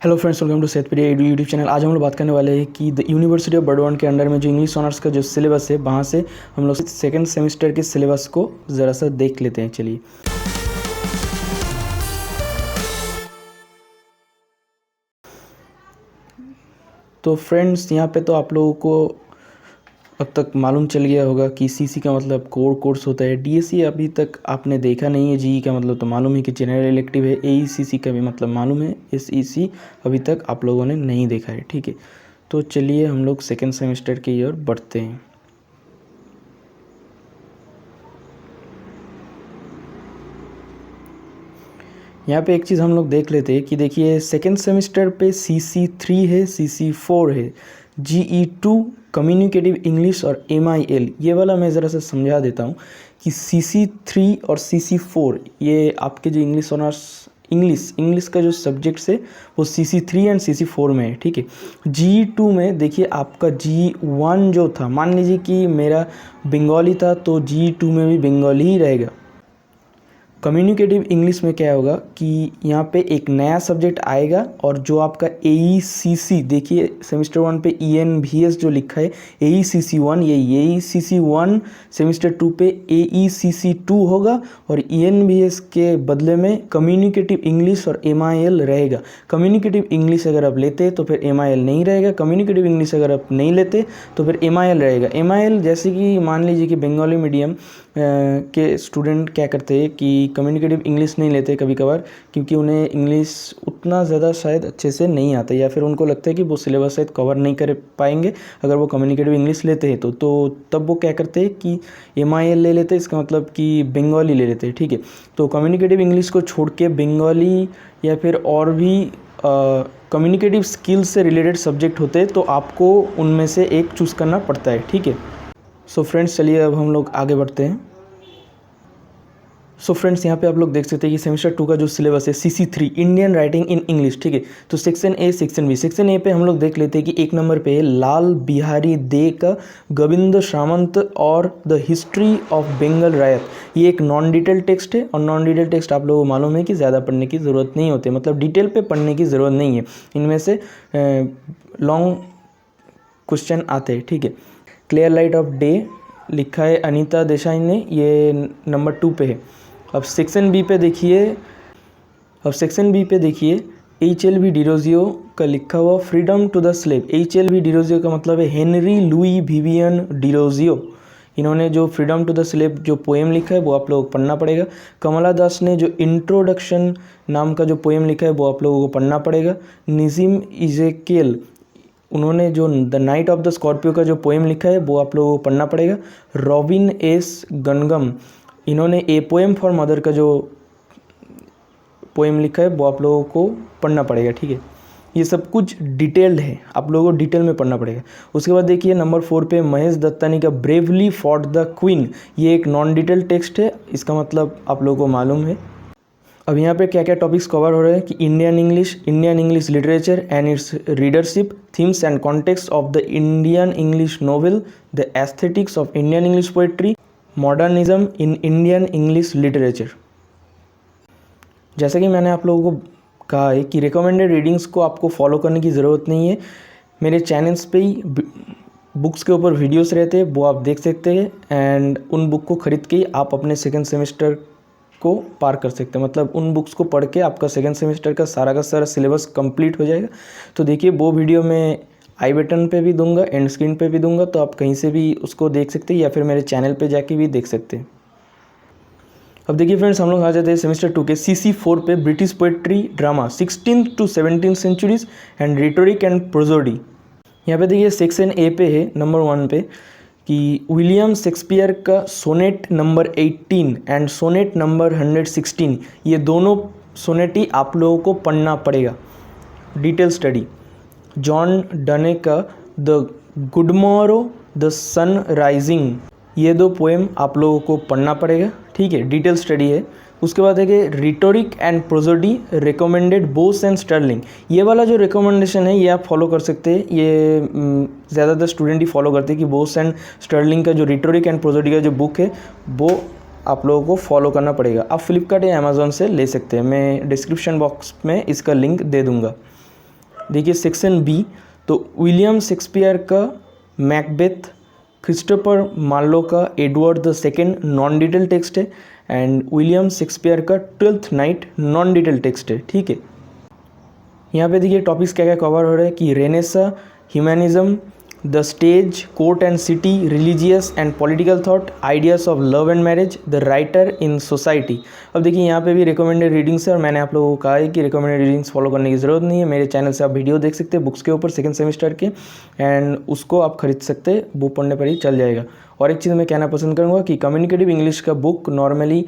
Hello friends, welcome to Setpriya YouTube channel. आज हम लोग बात करने वाले हैं कि द यूनिवर्सिटी ऑफ बर्डवान के अंडर में जो इंग्लिश ऑनर्स का जो सिलेबस है, वहाँ से हम लोग सेकंड सेमेस्टर के सिलेबस को ज़रा सा देख लेते हैं। चलिए, तो फ्रेंड्स यहाँ पे तो आप लोगों को अब तक मालूम चल गया होगा कि सीसी का मतलब कोर कोर्स होता है। डीएससी अभी तक आपने देखा नहीं है। जीई का मतलब तो मालूम है कि जनरल इलेक्टिव है। एईसीसी का भी मतलब मालूम है। एसईसी अभी तक आप लोगों ने नहीं देखा है, ठीक है। तो चलिए हम लोग सेकेंड सेमेस्टर की ओर बढ़ते हैं। यहाँ पे एक चीज़ हम लोग देख लेते हैं कि देखिए सेकेंड सेमेस्टर पे CC3 है, CC4 है, GE2 कम्युनिकेटिव इंग्लिश और MIL। ये वाला मैं ज़रा सा समझा देता हूँ कि CC3 और CC4 ये आपके जो इंग्लिश ऑनर्स इंग्लिश का जो सब्जेक्ट्स है वो CC3 एंड CC4 में है, ठीक है। GE2 में देखिए आपका GE1 जो था, मान लीजिए कि मेरा बंगाली था तो GE2 में भी बंगाली ही रहेगा। कम्युनिकेटिव इंग्लिश में क्या होगा कि यहाँ पे एक नया सब्जेक्ट आएगा और जो आपका AECC, देखिए सेमेस्टर 1 पे ENVS जो लिखा है AECC1, ये AECC1 सेमेस्टर 2 पे AECC2 होगा और ENVS के बदले में कम्युनिकेटिव इंग्लिश और MIL रहेगा। कम्युनिकेटिव इंग्लिश अगर आप लेते तो फिर MIL नहीं रहेगा, कम्युनिकेटिव इंग्लिश अगर आप नहीं लेते तो फिर MIL रहेगा। MIL जैसे कि मान लीजिए कि बंगाली मीडियम के स्टूडेंट क्या करते हैं कि कम्युनिकेटिव इंग्लिश नहीं लेते कभी कभार, क्योंकि उन्हें इंग्लिश उतना ज़्यादा शायद अच्छे से नहीं आता, या फिर उनको लगता है कि वो सिलेबस शायद कवर नहीं कर पाएंगे अगर वो कम्युनिकेटिव इंग्लिश लेते हैं तो तब वो क्या करते हैं कि MIL ले लेते हैं। इसका मतलब कि बंगाली ले लेते हैं, ठीक है। तो कम्युनिकेटिव इंग्लिश को छोड़ के बंगाली या फिर और भी कम्युनिकेटिव स्किल्स से रिलेटेड सब्जेक्ट होते हैं तो आपको उनमें से एक चूज़ करना पड़ता है, ठीक है। सो फ्रेंड्स चलिए अब हम लोग आगे बढ़ते हैं। सो फ्रेंड्स यहाँ पे आप लोग देख सकते हैं कि सेमेस्टर 2 का जो सिलेबस है CC3 Indian writing in English, ठीक है। तो section A, section B. Section A पे हम लोग देख लेते हैं कि 1 नंबर पे लाल बिहारी दे का गोविंद सामंत और द हिस्ट्री ऑफ बंगाल रायत। ये एक नॉन डिटेल टेक्स्ट है और नॉन डिटेल टेक्स्ट आप लोगों को मालूम है कि ज़्यादा पढ़ने की ज़रूरत नहीं होती, मतलब डिटेल पे पढ़ने की ज़रूरत नहीं है। इनमें से लॉन्ग क्वेश्चन आते हैं, ठीक है। क्लियर लाइट ऑफ डे लिखा है अनीता देसाई ने, ये नंबर 2 पे है। अब सेक्शन बी पे देखिए HLV डिरोजियो का लिखा हुआ freedom to the slave. HLV Derozio का मतलब है हेनरी लुई विवियन डिरोजियो। इन्होंने जो फ्रीडम टू द स्लेव जो पोएम लिखा है वो आप लोगों को पढ़ना पड़ेगा। कमला दास ने जो इंट्रोडक्शन नाम का जो पोएम लिखा है वो आप लोगों को पढ़ना पड़ेगा। निज़िम इज़ेकियल, उन्होंने जो the night of the Scorpio का जो पोएम लिखा है वो आप लोगों को पढ़ना पड़ेगा। रॉबिन एस गनगम, इन्होंने ए पोएम फॉर मदर का जो पोएम लिखा है वो आप लोगों को पढ़ना पड़ेगा, ठीक है। ये सब कुछ डिटेल्ड है, आप लोगों को डिटेल में पढ़ना पड़ेगा। उसके बाद देखिए नंबर 4 पे महेश दत्तानी का ब्रेवली फॉट द क्वीन। ये एक नॉन डिटेल टेक्स्ट है, इसका मतलब आप लोगों को मालूम है। अब यहाँ पे क्या क्या टॉपिक्स कवर हो रहे हैं कि Indian English literature and it's readership, themes and context of the Indian English novel, the aesthetics of Indian English poetry, modernism in Indian English literature. जैसा कि मैंने आप लोगों को कहा है कि रिकमेंडेड रीडिंग्स को आपको फॉलो करने की ज़रूरत नहीं है। मेरे चैनल्स पे ही बुक्स के ऊपर वीडियोस रहते हैं, वो आप देख सकते हैं एंड उन बुक को ख़रीद के आप अपने सेकेंड सेमेस्टर को पार कर सकते हैं। मतलब उन बुक्स को पढ़ के आपका सेकेंड सेमेस्टर का सारा सिलेबस कंप्लीट हो जाएगा। तो देखिए वो वीडियो मैं आई बटन पे भी दूंगा, एंड स्क्रीन पे भी दूंगा, तो आप कहीं से भी उसको देख सकते हैं या फिर मेरे चैनल पे जाके भी देख सकते हैं। अब देखिए फ्रेंड्स, हम लोग आ जाते हैं सेमेस्टर 2 के CC4 पे British poetry drama 16th to 17th centuries and rhetoric and prosody. यहाँ पे देखिए सेक्शन ए पे है नंबर 1 पे कि विलियम शेक्सपियर का sonnet number 18 and sonnet number 116, ये दोनों सोनेट ही आप लोगों को पढ़ना पड़ेगा, डिटेल स्टडी। जॉन डने का the good morrow the sun rising, ये 2 पोएम आप लोगों को पढ़ना पड़ेगा, ठीक है, डिटेल स्टडी है। उसके बाद है कि rhetoric and prosody recommended Bose and Sterling. ये वाला जो रिकमेंडेशन है ये आप फॉलो कर सकते हैं, ये ज़्यादातर स्टूडेंट ही फॉलो करते हैं कि बोस एंड स्टर्लिंग का जो रिटोरिक एंड प्रोजोडी का जो बुक है वो आप लोगों को फॉलो करना पड़ेगा। आप फ्लिपकार्ट या अमेज़ॉन से ले सकते हैं, मैं डिस्क्रिप्शन बॉक्स में इसका लिंक दे दूँगा। देखिए सेक्शन बी, तो विलियम शेक्सपियर का मैकबेथ, क्रिस्टोफर मार्लो का Edward the second non detail text है, एंड विलियम शेक्सपियर का twelfth night non detail text है। ठीक है, यहाँ पे देखिए टॉपिक्स क्या क्या कवर हो रहे हैं कि Renaissance, humanism, the stage, court and city, religious and political thought, ideas of love and marriage, the writer in society. अब देखिए यहाँ पे भी रिकमेंडेड रीडिंग्स है, और मैंने आप लोगों को कहा है कि रिकमेंडेड रीडिंग्स फॉलो करने की ज़रूरत नहीं है। मेरे चैनल से आप वीडियो देख सकते हैं बुक्स के ऊपर सेकंड सेमेस्टर के, एंड उसको आप खरीद सकते हैं, बुक पढ़ने पर ही चल जाएगा। और एक चीज़ मैं कहना पसंद करूँगा कि कम्युनिकेटिव इंग्लिश का बुक नॉर्मली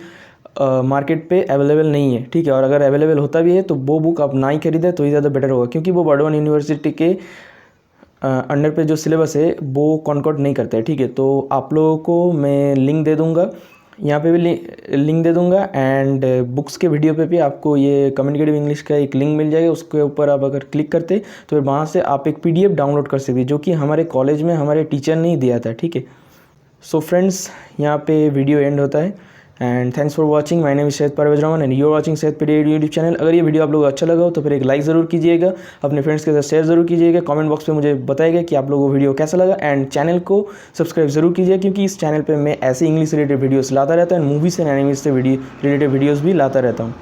मार्केट पे अवेलेबल नहीं है। ठीक है, और अगर अवेलेबल होता भी है तो वो बुक आप ना ही खरीदें तो ही ज़्यादा बेटर होगा, क्योंकि वो बर्डवान यूनिवर्सिटी के अंडर पे जो सिलेबस है वो कॉन्कॉर्ड नहीं करता है। ठीक है, तो आप लोगों को मैं लिंक दे दूँगा, यहाँ पे भी लिंक दे दूँगा, एंड बुक्स के वीडियो पे भी आपको ये कम्युनिकेटिव इंग्लिश का एक लिंक मिल जाएगा। उसके ऊपर आप अगर क्लिक करते तो फिर वहाँ से आप एक PDF डाउनलोड कर सकते, जो कि हमारे कॉलेज में हमारे टीचर ने ही दिया था। ठीक है, सो फ्रेंड्स यहाँ पे वीडियो एंड होता है, and thanks for watching. My name is Syed Parvez Rahman and you are watching Syed PD YouTube channel. अगर ये वीडियो आप लोगों को अच्छा लगा हो तो फिर एक लाइक ज़रूर कीजिएगा, अपने फ्रेंड्स के साथ शेयर ज़रूर कीजिएगा, कमेंट बॉक्स में मुझे बताइएगा कि आप लोगों को वीडियो कैसा लगा, एंड चैनल को सब्सक्राइब ज़रूर कीजिए, क्योंकि इस चैनल पर मैं ऐसे इंग्लिश रिलेटेड वीडियोज़ लाता रहता हूँ, एंड मूवीज़ एंड एनिमेज से रिलेटेड वीडियोज़ भी लाता रहता हूँ।